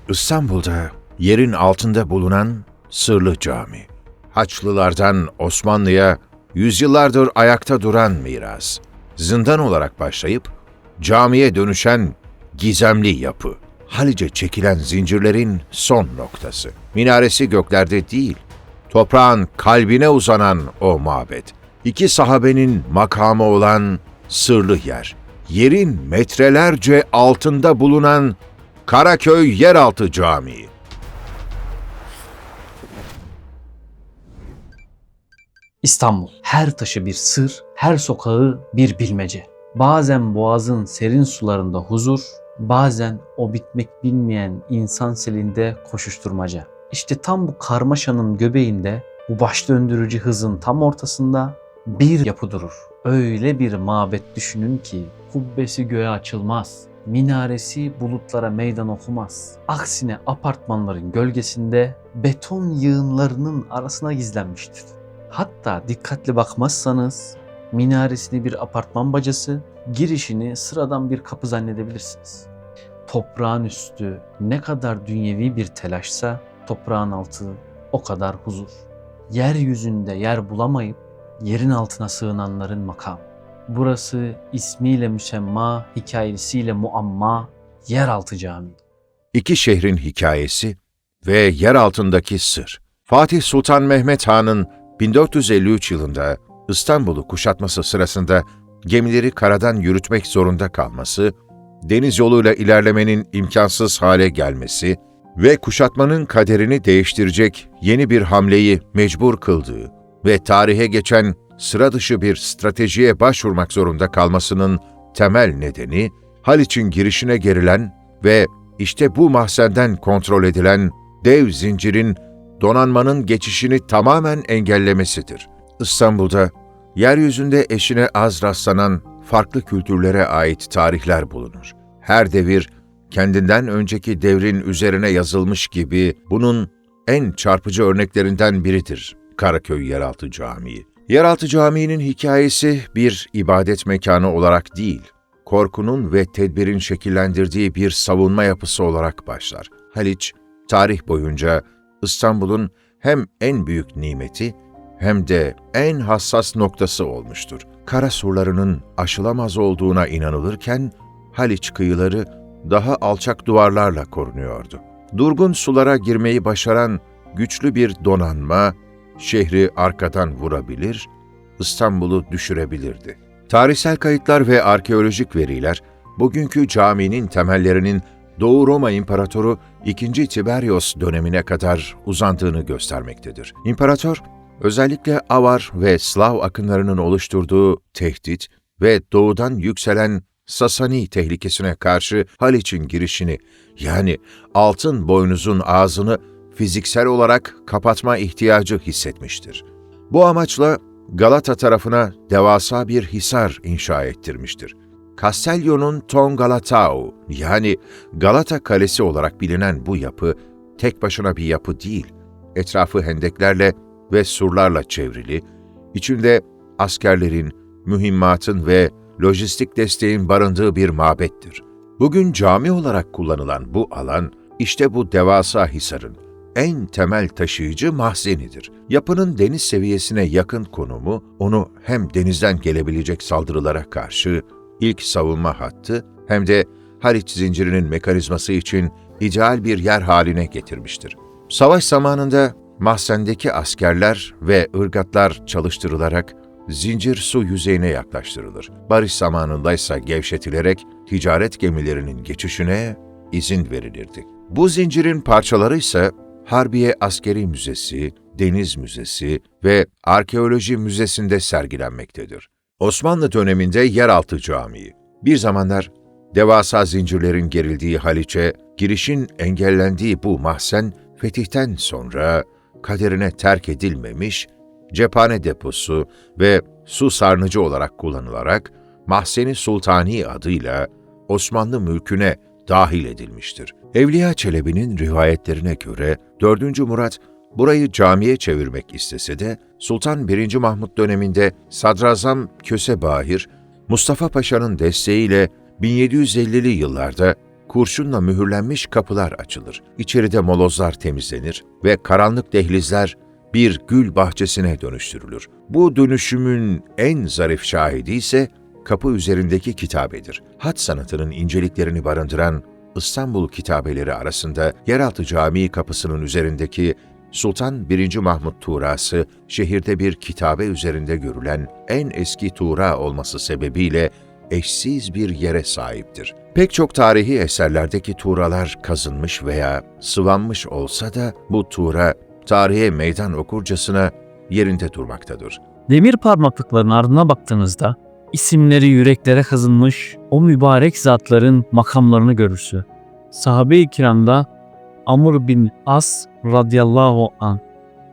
İstanbul'da yerin altında bulunan Sırlı Cami. Haçlılardan Osmanlı'ya yüzyıllardır ayakta duran miras. Zindan olarak başlayıp camiye dönüşen gizemli yapı. Halice çekilen zincirlerin son noktası. Minaresi göklerde değil, toprağın kalbine uzanan o mabet. İki sahabenin makamı olan sırlı yer. Yerin metrelerce altında bulunan Karaköy Yeraltı Camii. İstanbul. Her taşı bir sır, her sokağı bir bilmece. Bazen boğazın serin sularında huzur, bazen o bitmek bilmeyen insan selinde koşuşturmaca. İşte tam bu karmaşanın göbeğinde, bu baş döndürücü hızın tam ortasında bir yapı durur. Öyle bir mabet düşünün ki kubbesi göğe açılmaz, minaresi bulutlara meydan okumaz. Aksine apartmanların gölgesinde beton yığınlarının arasına gizlenmiştir. Hatta dikkatli bakmazsanız minaresini bir apartman bacası, girişini sıradan bir kapı zannedebilirsiniz. Toprağın üstü ne kadar dünyevi bir telaşsa toprağın altı o kadar huzur. Yeryüzünde yer bulamayıp yerin altına sığınanların makamı. Burası ismiyle müsemma, hikayesiyle muamma, Yeraltı Camii. İki şehrin hikayesi ve yer altındaki sır. Fatih Sultan Mehmet Han'ın 1453 yılında İstanbul'u kuşatması sırasında gemileri karadan yürütmek zorunda kalması, deniz yoluyla ilerlemenin imkansız hale gelmesi ve kuşatmanın kaderini değiştirecek yeni bir hamleyi mecbur kıldığı ve tarihe geçen sıra dışı bir stratejiye başvurmak zorunda kalmasının temel nedeni, Haliç'in girişine gerilen ve işte bu mahzenden kontrol edilen dev zincirin donanmanın geçişini tamamen engellemesidir. İstanbul'da, yeryüzünde eşine az rastlanan farklı kültürlere ait tarihler bulunur. Her devir, kendinden önceki devrin üzerine yazılmış gibi bunun en çarpıcı örneklerinden biridir Karaköy Yeraltı Camii. Yeraltı Camii'nin hikayesi bir ibadet mekanı olarak değil, korkunun ve tedbirin şekillendirdiği bir savunma yapısı olarak başlar. Haliç, tarih boyunca İstanbul'un hem en büyük nimeti hem de en hassas noktası olmuştur. Kara surlarının aşılamaz olduğuna inanılırken, Haliç kıyıları daha alçak duvarlarla korunuyordu. Durgun sulara girmeyi başaran güçlü bir donanma, şehri arkadan vurabilir, İstanbul'u düşürebilirdi. Tarihsel kayıtlar ve arkeolojik veriler, bugünkü caminin temellerinin Doğu Roma İmparatoru II. Tiberios dönemine kadar uzandığını göstermektedir. İmparator, özellikle Avar ve Slav akınlarının oluşturduğu tehdit ve doğudan yükselen Sasani tehlikesine karşı Haliç'in girişini, yani altın boynuzun ağzını fiziksel olarak kapatma ihtiyacı hissetmiştir. Bu amaçla Galata tarafına devasa bir hisar inşa ettirmiştir. Castello'nun Ton Galatao, yani Galata Kalesi olarak bilinen bu yapı, tek başına bir yapı değil, etrafı hendeklerle ve surlarla çevrili, içinde askerlerin, mühimmatın ve lojistik desteğin barındığı bir mabettir. Bugün cami olarak kullanılan bu alan, işte bu devasa hisarın en temel taşıyıcı mahzenidir. Yapının deniz seviyesine yakın konumu, onu hem denizden gelebilecek saldırılara karşı ilk savunma hattı, hem de Haliç zincirinin mekanizması için ideal bir yer haline getirmiştir. Savaş zamanında mahzendeki askerler ve ırgatlar çalıştırılarak zincir su yüzeyine yaklaştırılır. Barış zamanındaysa gevşetilerek ticaret gemilerinin geçişine izin verilirdi. Bu zincirin parçaları ise Harbiye Askeri Müzesi, Deniz Müzesi ve Arkeoloji Müzesi'nde sergilenmektedir. Osmanlı döneminde Yeraltı Camii. Bir zamanlar devasa zincirlerin gerildiği Haliç'e girişin engellendiği bu mahzen, fetihten sonra kaderine terk edilmemiş, cephane deposu ve su sarnıcı olarak kullanılarak Mahzen-i Sultani adıyla Osmanlı mülküne dahil edilmiştir. Evliya Çelebi'nin rivayetlerine göre 4. Murat burayı camiye çevirmek istese de Sultan 1. Mahmut döneminde Sadrazam Köse Bahir, Mustafa Paşa'nın desteğiyle 1750'li yıllarda kurşunla mühürlenmiş kapılar açılır. İçeride molozlar temizlenir ve karanlık dehlizler bir gül bahçesine dönüştürülür. Bu dönüşümün en zarif şahidi ise kapı üzerindeki kitabedir. Hat sanatının inceliklerini barındıran İstanbul kitabeleri arasında Yeraltı Camii kapısının üzerindeki Sultan 1. Mahmud tuğrası, şehirde bir kitabe üzerinde görülen en eski tuğra olması sebebiyle eşsiz bir yere sahiptir. Pek çok tarihi eserlerdeki tuğralar kazınmış veya sıvanmış olsa da bu tuğra tarihe meydan okurcasına yerinde durmaktadır. Demir parmaklıkların ardına baktığınızda isimleri yüreklere kazınmış o mübarek zatların makamlarını görürsü. Sahabe-i kiramda Amr bin As radıyallahu an,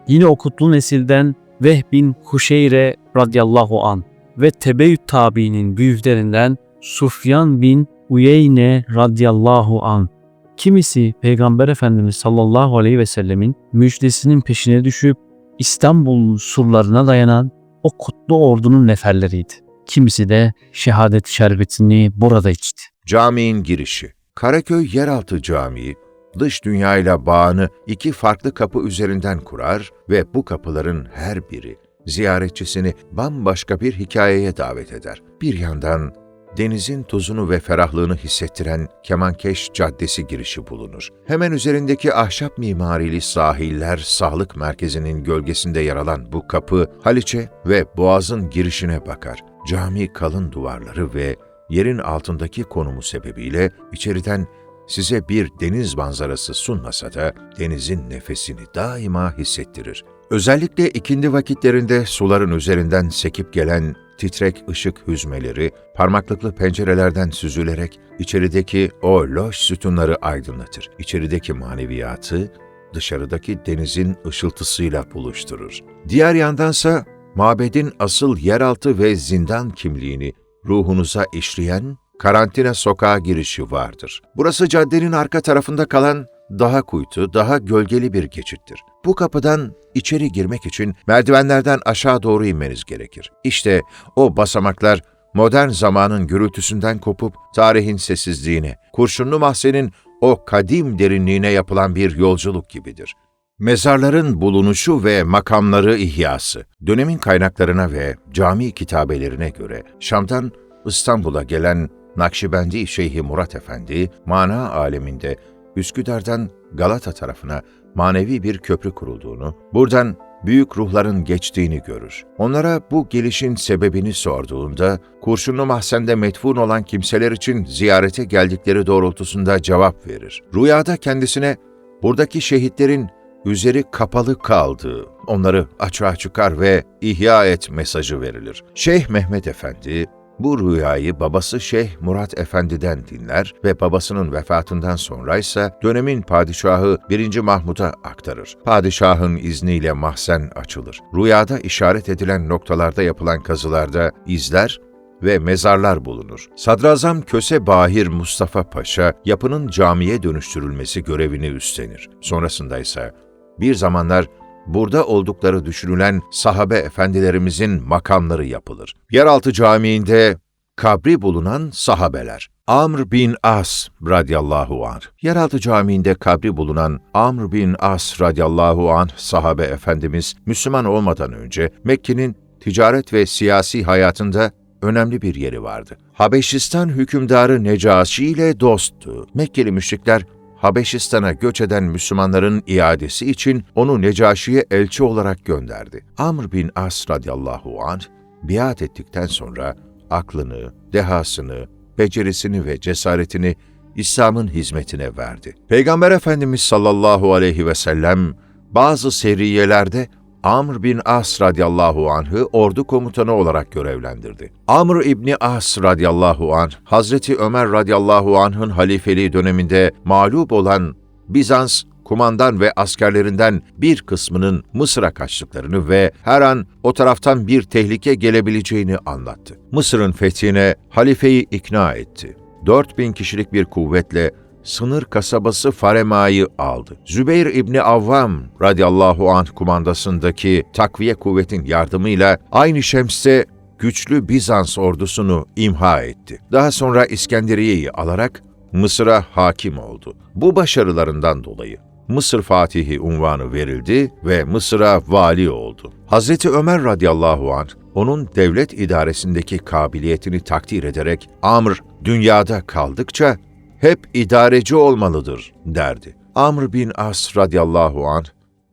yine o kutlu nesilden Vehb bin Huşeyre radıyallahu an ve Tebeyyüt tabiinin büyüklerinden Sufyan bin Uyeyne radıyallahu an. Kimisi Peygamber Efendimiz sallallahu aleyhi ve sellemin müjdesinin peşine düşüp İstanbul'un surlarına dayanan o kutlu ordunun neferleriydi. Kimisi de şehadet şerbetini burada içti. Caminin girişi. Karaköy Yeraltı Camii, dış dünyayla bağını iki farklı kapı üzerinden kurar ve bu kapıların her biri ziyaretçisini bambaşka bir hikayeye davet eder. Bir yandan denizin tuzunu ve ferahlığını hissettiren Kemankeş Caddesi girişi bulunur. Hemen üzerindeki ahşap mimarili sahiller sağlık merkezinin gölgesinde yer alan bu kapı, Haliç'e ve Boğaz'ın girişine bakar. Cami kalın duvarları ve yerin altındaki konumu sebebiyle içeriden size bir deniz manzarası sunmasa da denizin nefesini daima hissettirir. Özellikle ikindi vakitlerinde suların üzerinden sekip gelen titrek ışık hüzmeleri, parmaklıklı pencerelerden süzülerek içerideki o loş sütunları aydınlatır. İçerideki maneviyatı dışarıdaki denizin ışıltısıyla buluşturur. Diğer yandansa mabedin asıl yeraltı ve zindan kimliğini ruhunuza işleyen Karantina Sokağı girişi vardır. Burası caddenin arka tarafında kalan daha kuytu, daha gölgeli bir geçittir. Bu kapıdan içeri girmek için merdivenlerden aşağı doğru inmeniz gerekir. İşte o basamaklar modern zamanın gürültüsünden kopup tarihin sessizliğine, Kurşunlu Mahzen'in o kadim derinliğine yapılan bir yolculuk gibidir. Mezarların bulunuşu ve makamları ihyası. Dönemin kaynaklarına ve cami kitabelerine göre Şam'dan İstanbul'a gelen Nakşibendi Şeyhi Murat Efendi, mana aleminde Üsküdar'dan Galata tarafına manevi bir köprü kurulduğunu, buradan büyük ruhların geçtiğini görür. Onlara bu gelişin sebebini sorduğunda, Kurşunlu Mahzen'de metfun olan kimseler için ziyarete geldikleri doğrultusunda cevap verir. Rüyada kendisine buradaki şehitlerin üzeri kapalı kaldığı, onları açığa çıkar ve ihya et mesajı verilir. Şeyh Mehmet Efendi, bu rüyayı babası Şeyh Murat Efendi'den dinler ve babasının vefatından sonra ise dönemin padişahı 1. Mahmud'a aktarır. Padişahın izniyle mahzen açılır. Rüyada işaret edilen noktalarda yapılan kazılarda izler ve mezarlar bulunur. Sadrazam Köse Bahir Mustafa Paşa, yapının camiye dönüştürülmesi görevini üstlenir. Sonrasında ise bir zamanlar burada oldukları düşünülen sahabe efendilerimizin makamları yapılır. Yeraltı Camii'nde kabri bulunan sahabeler. Amr bin As radıyallahu anh. Yeraltı Camii'nde kabri bulunan Amr bin As radıyallahu anh sahabe efendimiz Müslüman olmadan önce Mekke'nin ticaret ve siyasi hayatında önemli bir yeri vardı. Habeşistan hükümdarı Necaşi ile dosttu. Mekkeli müşrikler Habeşistan'a göç eden Müslümanların iadesi için onu Necaşi'ye elçi olarak gönderdi. Amr bin As radıyallahu anh biat ettikten sonra aklını, dehasını, becerisini ve cesaretini İslam'ın hizmetine verdi. Peygamber Efendimiz sallallahu aleyhi ve sellem bazı seriyelerde Amr bin As radıyallahu anh'ı ordu komutanı olarak görevlendirdi. Amr İbni As radıyallahu anh, Hazreti Ömer radıyallahu anh'ın halifeliği döneminde mağlup olan Bizans kumandan ve askerlerinden bir kısmının Mısır'a kaçtıklarını ve her an o taraftan bir tehlike gelebileceğini anlattı. Mısır'ın fethine halifeyi ikna etti. 4000 kişilik bir kuvvetle sınır kasabası Farema'yı aldı. Zübeyir İbni Avvam radıyallahu anh kumandasındaki takviye kuvvetin yardımıyla Ayn-ı Şems'te güçlü Bizans ordusunu imha etti. Daha sonra İskenderiye'yi alarak Mısır'a hakim oldu. Bu başarılarından dolayı Mısır Fatihi unvanı verildi ve Mısır'a vali oldu. Hazreti Ömer radıyallahu anh, onun devlet idaresindeki kabiliyetini takdir ederek, Amr dünyada kaldıkça hep idareci olmalıdır derdi. Amr bin As radıyallahu anh,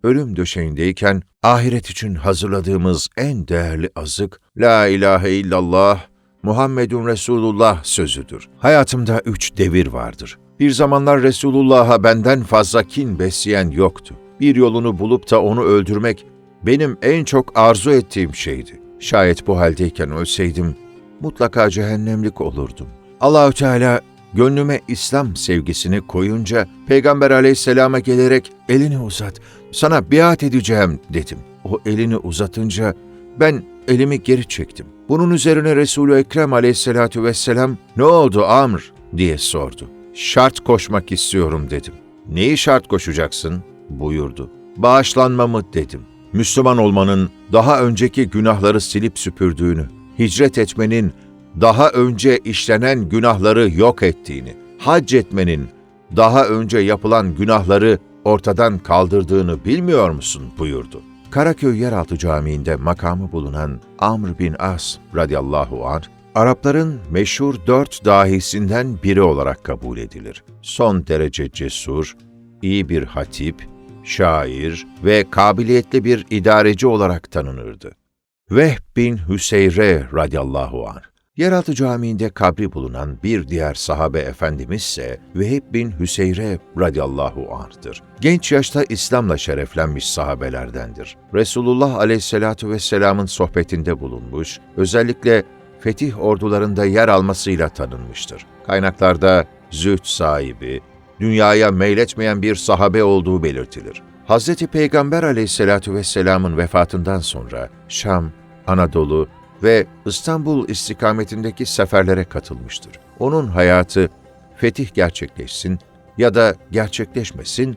ölüm döşeğindeyken ahiret için hazırladığımız en değerli azık, La ilahe illallah, Muhammedun Resulullah sözüdür. Hayatımda 3 devir vardır. Bir zamanlar Resulullah'a benden fazla kin besleyen yoktu. Bir yolunu bulup da onu öldürmek benim en çok arzu ettiğim şeydi. Şayet bu haldeyken ölseydim, mutlaka cehennemlik olurdum. Allahü Teala gönlüme İslam sevgisini koyunca, Peygamber aleyhisselama gelerek elini uzat, sana biat edeceğim dedim. O elini uzatınca ben elimi geri çektim. Bunun üzerine Resul-i Ekrem aleyhissalatu vesselam, ne oldu Amr diye sordu. Şart koşmak istiyorum dedim. Neyi şart koşacaksın buyurdu. Bağışlanmamı dedim. Müslüman olmanın daha önceki günahları silip süpürdüğünü, hicret etmenin daha önce işlenen günahları yok ettiğini, hac etmenin daha önce yapılan günahları ortadan kaldırdığını bilmiyor musun buyurdu. Karaköy Yeraltı Camii'nde makamı bulunan Amr bin As radıyallahu anh, Arapların meşhur 4 dahisinden biri olarak kabul edilir. Son derece cesur, iyi bir hatip, şair ve kabiliyetli bir idareci olarak tanınırdı. Vehb bin Hüseyre radıyallahu anh. Yeraltı Camii'nde kabri bulunan bir diğer sahabe efendimiz ise Vehb bin Hüseyre radıyallahu anh'tır. Genç yaşta İslam'la şereflenmiş sahabelerdendir. Resulullah aleyhissalatu vesselamın sohbetinde bulunmuş, özellikle fetih ordularında yer almasıyla tanınmıştır. Kaynaklarda zühd sahibi, dünyaya meyletmeyen bir sahabe olduğu belirtilir. Hz. Peygamber aleyhissalatu vesselamın vefatından sonra Şam, Anadolu ve İstanbul istikametindeki seferlere katılmıştır. Onun hayatı fetih gerçekleşsin ya da gerçekleşmesin,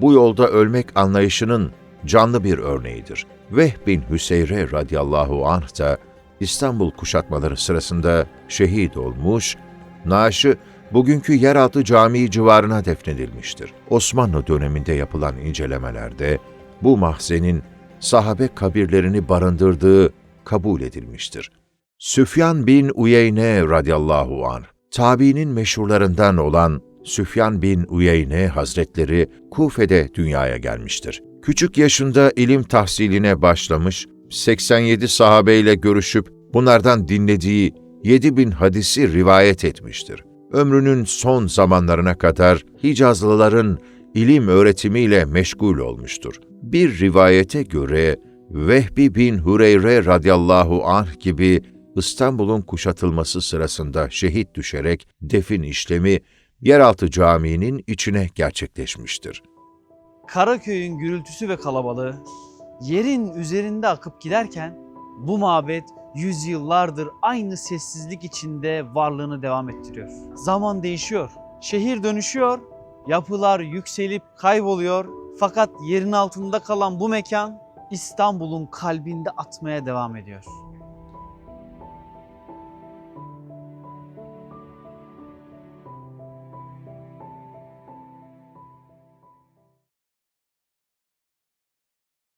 bu yolda ölmek anlayışının canlı bir örneğidir. Vehb bin Hüseyre radıyallahu anh da İstanbul kuşatmaları sırasında şehit olmuş, naaşı bugünkü Yeraltı Camii civarına defnedilmiştir. Osmanlı döneminde yapılan incelemelerde bu mahzenin sahabe kabirlerini barındırdığı kabul edilmiştir. Süfyan bin Uyeyne radıyallahu anh, tabiinin meşhurlarından olan Süfyan bin Uyeyne Hazretleri Kufe'de dünyaya gelmiştir. Küçük yaşında ilim tahsiline başlamış, 87 sahabeyle görüşüp bunlardan dinlediği 7000 hadisi rivayet etmiştir. Ömrünün son zamanlarına kadar Hicazlıların ilim öğretimiyle meşgul olmuştur. Bir rivayete göre Vehbi bin Hureyre radıyallahu anh gibi İstanbul'un kuşatılması sırasında şehit düşerek defin işlemi Yeraltı Camii'nin içine gerçekleşmiştir. Karaköy'ün gürültüsü ve kalabalığı yerin üzerinde akıp giderken bu mabet yüzyıllardır aynı sessizlik içinde varlığını devam ettiriyor. Zaman değişiyor, şehir dönüşüyor, yapılar yükselip kayboluyor fakat yerin altında kalan bu mekan İstanbul'un kalbinde atmaya devam ediyor.